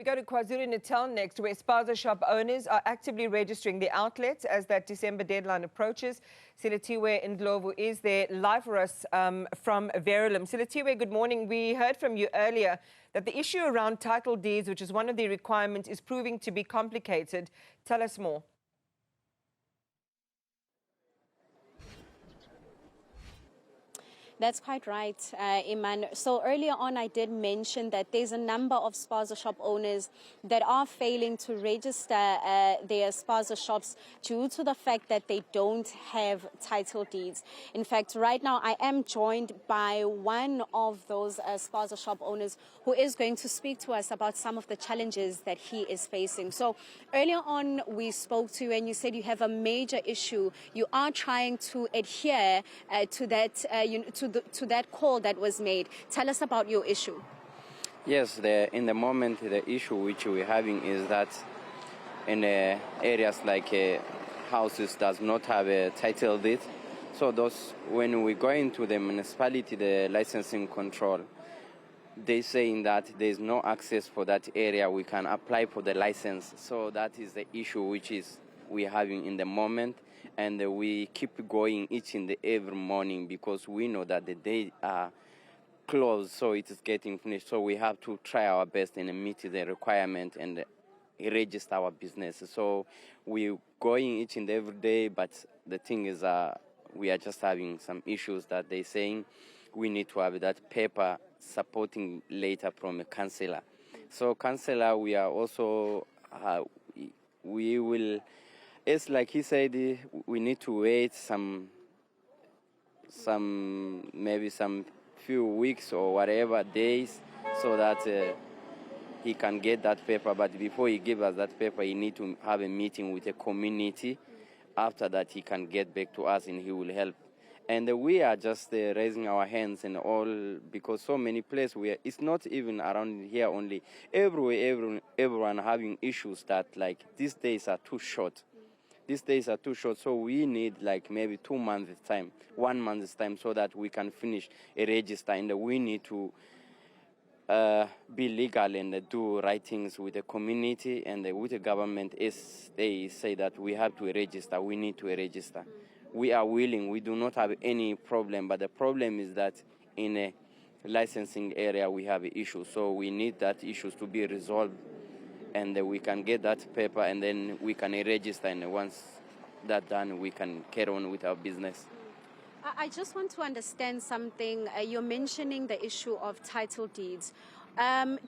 We go to KwaZulu-Natal next, where Spaza shop owners are actively registering the outlets as that December deadline approaches. Silethiwe Ndlovu is there live for us from Verulam. Silethiwe, good morning. We heard from you earlier that the issue around title deeds, which is one of the requirements, is proving to be complicated. Tell us more. That's quite right, Iman. So earlier on, I did mention that there's a number of Spaza shop owners that are failing to register their Spaza shops due to the fact that they don't have title deeds. In fact, right now, I am joined by one of those Spaza shop owners who is going to speak to us about some of the challenges that he is facing. So earlier on, we spoke to you and you said you have a major issue. You are trying to adhere to that, to that call that was made. Tell us about your issue. Yes, in the moment, the issue which we're having is that in areas like houses does not have a title deed. So those, when we go into the municipality, the licensing control, they saying that there's no access for that area. We can apply for the license. So that is the issue which is we're having in the moment. And we keep going each and every morning because we know that the day are closed, so it is getting finished. So we have to try our best and meet the requirement and register our business. So we're going each and every day, but the thing is we are just having some issues that they're saying we need to have that paper supporting later from a councillor. So councillor, we are also, we will, it's like he said, we need to wait maybe some few weeks or whatever days so that he can get that paper. But before he gives us that paper, he need to have a meeting with the community. After that, he can get back to us and he will help. And we are just raising our hands and all because so many places where it's not even around here only. Everywhere, everyone having issues that like these days are too short. These days are too short, so we need like maybe 2 months time, 1 month's time, so that we can finish a register. And we need to be legal and do right things with the community and with the government. As they say that we have to register, we need to register. We are willing, we do not have any problem, but the problem is that in a licensing area we have an issue, so we need that issues to be resolved. And we can get that paper and then we can register, and once that's done, we can carry on with our business. I just want to understand something. You're mentioning the issue of title deeds.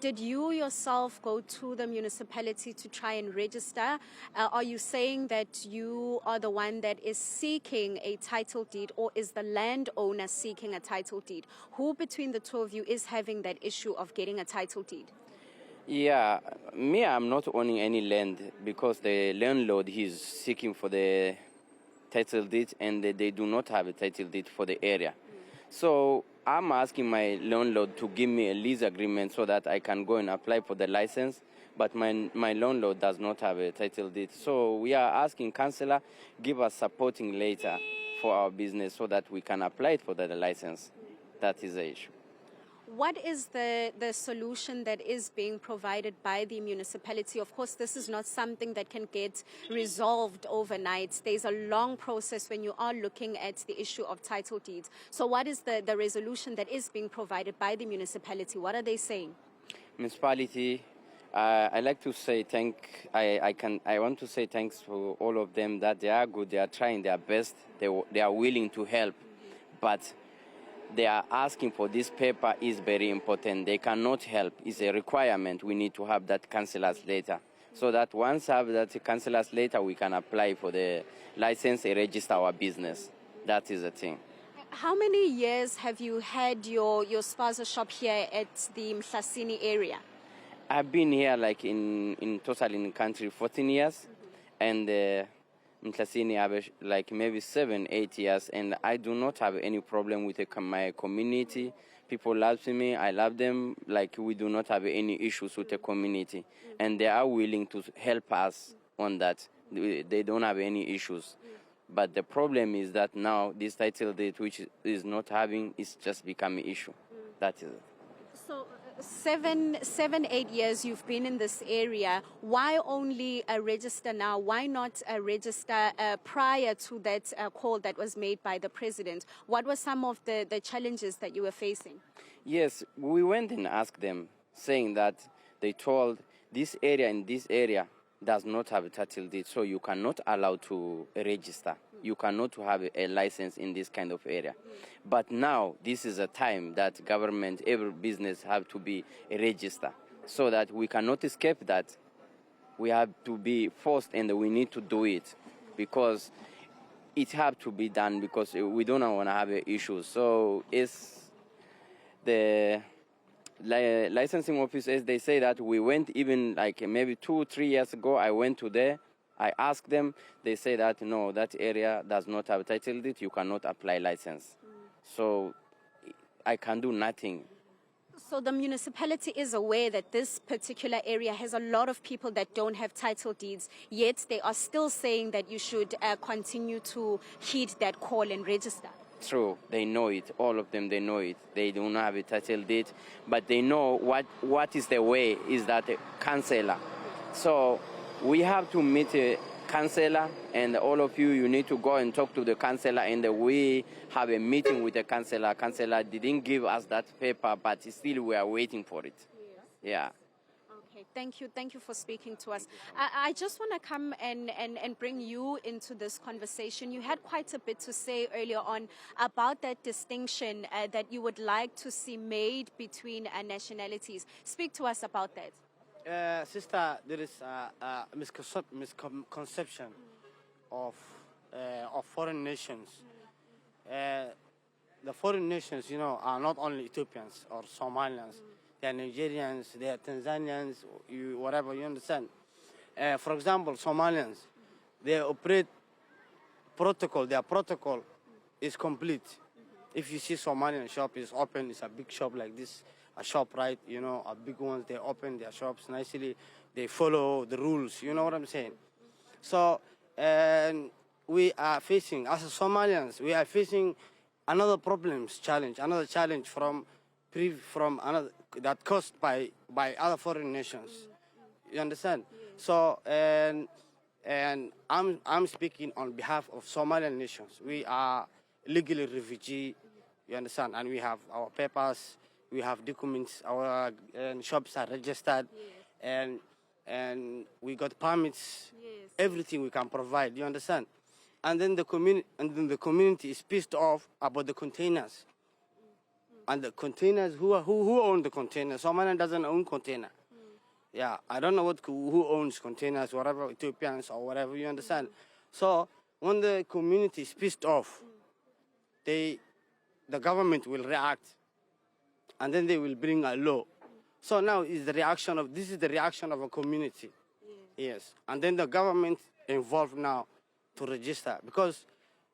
Did you yourself go to the municipality to try and register? Are you saying that you are the one that is seeking a title deed, or is the landowner seeking a title deed? Who between the two of you is having that issue of getting a title deed? Yeah, me, I'm not owning any land because the landlord, he's seeking for the title deed and they do not have a title deed for the area. So I'm asking my landlord to give me a lease agreement so that I can go and apply for the license, but my landlord does not have a title deed. So we are asking councillor, give us supporting later for our business so that we can apply for the license. That is the issue. What is the solution that is being provided by the municipality? Of course, this is not something that can get resolved overnight. There's a long process when you are looking at the issue of title deeds. So what is the resolution that is being provided by the municipality? What are they saying? Municipality, I like to say I want to say thanks for all of them that they are good, they are trying their best, they are willing to help, but they are asking for this paper is very important. They cannot help. It's a requirement. We need to have that councillors later. So that once we have that councillors later, we can apply for the license and register our business. That is the thing. How many years have you had your Spaza shop here at the Mhlasini area? I've been here like in total in the country 14 years. And Mhlasini, I have like maybe 7-8 years, and I do not have any problem with my community. People love me, I love them. Like we do not have any issues with the community, and they are willing to help us on that. They don't have any issues. But the problem is that now this title deed, which is not having, is just becoming an issue. That is it. So 7, 8 years you've been in this area. Why only register now? Why not register prior to that call that was made by the president? What were some of the challenges that you were facing? Yes, we went and asked them, saying that they told this area and this area does not have a title deed, so you cannot allow to register. You cannot have a license in this kind of area. But now, this is a time that government, every business have to be registered, so that we cannot escape that. We have to be forced and we need to do it because it have to be done because we don't want to have issues. So it's the licensing officers, they say that we went even like maybe 2 or 3 years ago, I went to there, I asked them, they say that no, that area does not have title deed, you cannot apply license. So I can do nothing. So the municipality is aware that this particular area has a lot of people that don't have title deeds, yet they are still saying that you should continue to heed that call and register. True, they know it. All of them, they know it. They do not have a title deed, but they know what is the way, is that a councillor. So we have to meet a councillor, and all of you, you need to go and talk to the councillor, and we have a meeting with the councillor. Councillor didn't give us that paper, but still we are waiting for it. Yeah. Okay, thank you for speaking to us. I just want to come and bring you into this conversation. You had quite a bit to say earlier on about that distinction that you would like to see made between nationalities. Speak to us about that. Sister, there is a misconception of foreign nations. The foreign nations, you know, are not only Ethiopians or Somalians. They are Nigerians, they are Tanzanians, whatever, you understand. For example, Somalians, they operate protocol, their protocol is complete. If you see Somalian shop is open, it's a big shop like this, a shop, right, you know, a big ones, they open their shops nicely, they follow the rules, you know what I'm saying? So, and we are facing, as Somalians, we are facing another challenge from another that caused by other foreign nations. You understand? So and I'm speaking on behalf of Somalian nations. We are legally refugee. You understand? And we have our papers, we have documents, our shops are registered, and we got permits. Everything we can provide. You understand? And then the community is pissed off about the containers. And the containers, who own the containers? Somaliland doesn't own container. Yeah, I don't know who owns containers, whatever, Ethiopians or whatever, you understand? So when the community is pissed off, the government will react, and then they will bring a law. So now this is the reaction of a community. Yes, and then the government involved now to register, because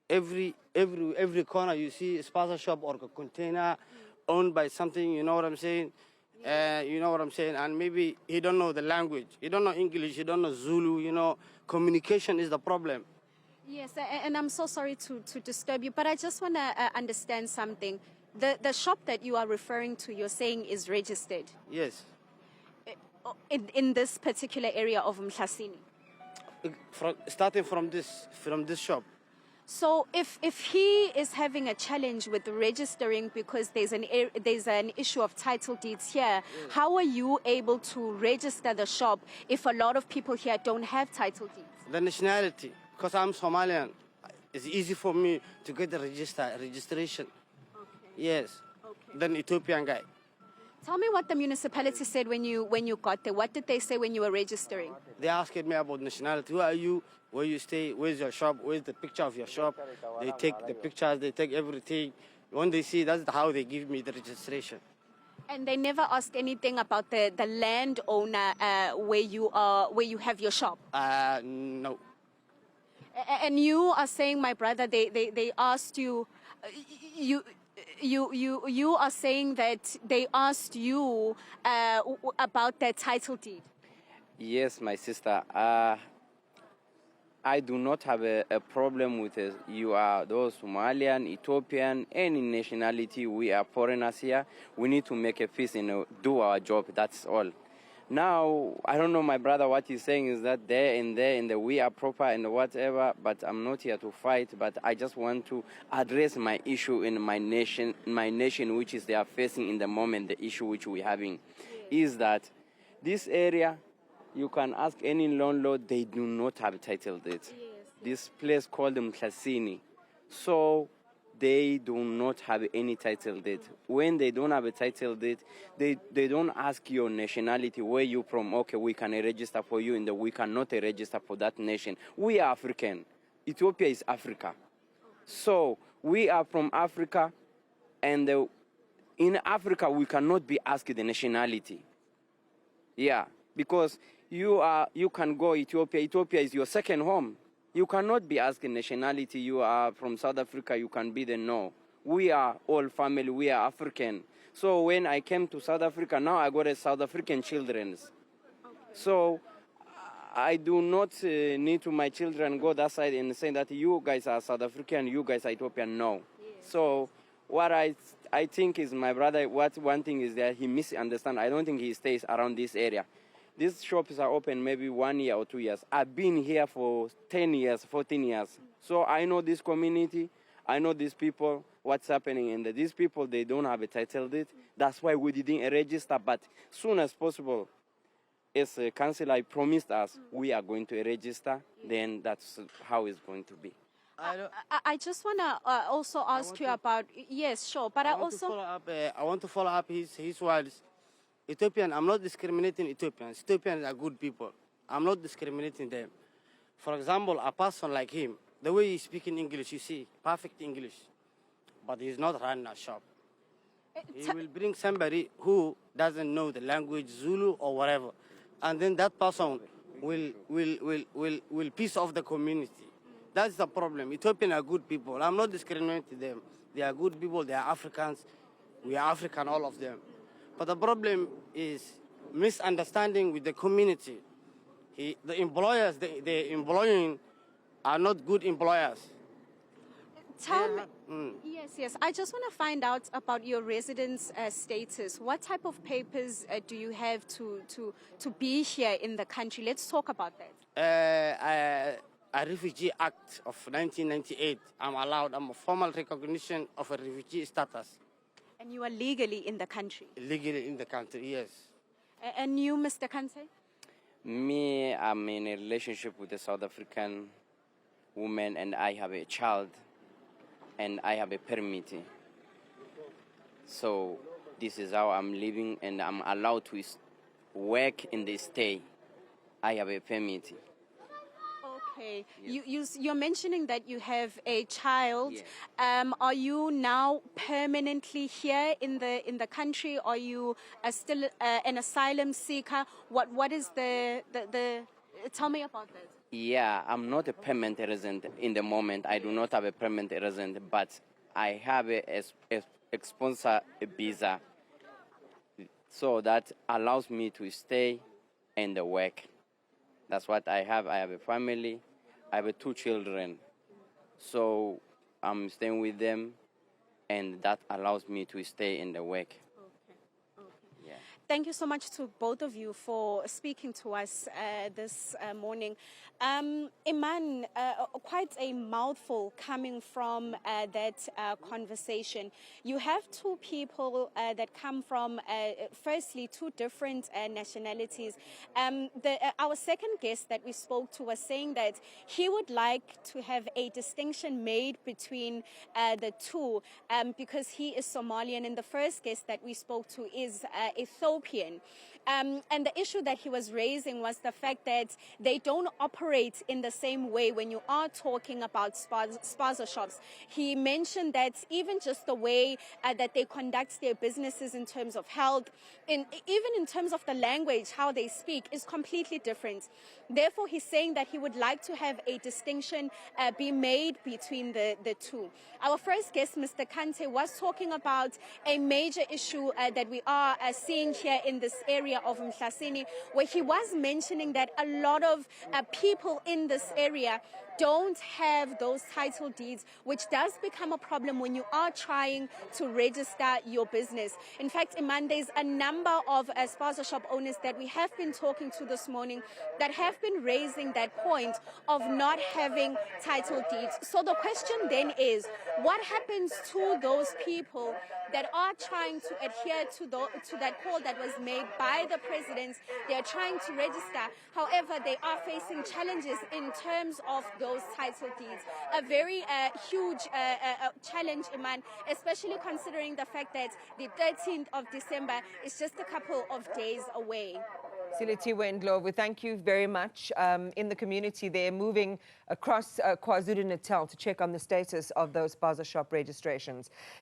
every corner you see a Spaza shop or a container owned by something, you know what I'm saying? You know what I'm saying? And maybe he don't know the language. He don't know English, he don't know Zulu, you know. Communication is the problem. Yes, and I'm so sorry to disturb you, but I just want to understand something. The shop that you are referring to, you're saying is registered? Yes. In this particular area of Mhlasini? Starting from this shop. So if he is having a challenge with registering because there's an issue of title deeds here, how are you able to register the shop if a lot of people here don't have title deeds? The nationality, because I'm Somalian, it's easy for me to get the registration. Okay. Yes. Okay. Than Ethiopian guy. Tell me what the municipality said when you got there. What did they say when you were registering? They asked me about nationality. Who are you? Where you stay? Where's your shop? Where's the picture of your shop? They take the pictures. They take everything. When they see, that's how they give me the registration. And they never asked anything about the landowner where you have your shop? No. And you are saying, my brother, they asked you, you are saying that they asked you about their title deed? Yes, my sister. I do not have a problem with it. You are those Somalian, Ethiopian, any nationality. We are foreigners here. We need to make a peace and do our job. That's all. Now, I don't know, my brother, what he's saying is that there and we are proper and whatever, but I'm not here to fight, but I just want to address my issue in my nation, which is they are facing in the moment, the issue which we're having, is that this area, you can ask any landlord, they do not have a title deed. This place called Mhlasini. So they do not have any title deed. When they don't have a title deed, they don't ask your nationality, where you from. Okay, we can register for you, and we cannot register for that nation. We are African. Ethiopia is Africa. So we are from Africa, and in Africa, we cannot be asked the nationality. Yeah, because you can go Ethiopia. Ethiopia is your second home. You cannot be asking nationality. You are from South Africa. You can be the no. We are all family. We are African. So when I came to South Africa, now I got a South African children. So I do not need to my children go that side and say that you guys are South African, you guys are Ethiopian. No. So what I think is my brother. One thing is that he misunderstands. I don't think he stays around this area. These shops are open maybe 1 year or 2 years. I've been here for 10 years, 14 years. So I know this community, I know these people, what's happening. And these people, they don't have a title deed. That's why we didn't register. But soon as possible, as a council, promised us, we are going to register. Then that's how it's going to be. I just want to also ask you about, yes, sure. But I want to follow up his words. Ethiopian, I'm not discriminating Ethiopians. Ethiopians are good people. I'm not discriminating them. For example, a person like him, the way he's speaking English, you see, perfect English. But he's not running a shop. He will bring somebody who doesn't know the language, Zulu or whatever. And then that person will piss off the community. That's the problem. Ethiopians are good people. I'm not discriminating them. They are good people. They are Africans. We are African, all of them. But the problem is misunderstanding with the community. The employers, the employing are not good employers. Tell me, yes. I just want to find out about your residence status. What type of papers do you have to be here in the country? Let's talk about that. A Refugee Act of 1998. I'm a formal recognition of a refugee status. And you are legally in the country? Legally in the country, yes. And you, Mr. Kante? Me, I'm in a relationship with a South African woman, and I have a child, and I have a permit. So this is how I'm living, and I'm allowed to work in the stay. I have a permit. Okay. You're mentioning that you have a child. Yes. Are you now permanently here in the country? Are you still an asylum seeker? What is the tell me about that. Yeah, I'm not a permanent resident in the moment. I do not have a permanent resident, but I have a sponsor visa, so that allows me to stay and work. That's what I have. I have a family. I have 2 children. So I'm staying with them, and that allows me to stay in the work. Okay. Yeah. Thank you so much to both of you for speaking to us this morning. Iman, quite a mouthful coming from that conversation. You have 2 people that come from, firstly, 2 different nationalities. Our second guest that we spoke to was saying that he would like to have a distinction made between the 2 because he is Somalian, and the first guest that we spoke to is Ethiopian. And the issue that he was raising was the fact that they don't operate in the same way when you are talking about Spaza shops. He mentioned that even just the way that they conduct their businesses in terms of health, even in terms of the language, how they speak, is completely different. Therefore, he's saying that he would like to have a distinction be made between the 2. Our first guest, Mr. Kante, was talking about a major issue that we are seeing here in this area area of Mhlasini, where he was mentioning that a lot of people in this area don't have those title deeds, which does become a problem when you are trying to register your business. In fact, Iman, there's a number of Spaza shop owners that we have been talking to this morning that have been raising that point of not having title deeds. So the question then is, what happens to those people that are trying to adhere to that call that was made by the president? They are trying to register. However, they are facing challenges in terms of those title deeds. A very huge challenge, Iman, especially considering the fact that the 13th of December is just a couple of days away. Silethiwe and Ndlovu, thank you very much. In the community, they're moving across KwaZulu-Natal to check on the status of those Spaza shop registrations.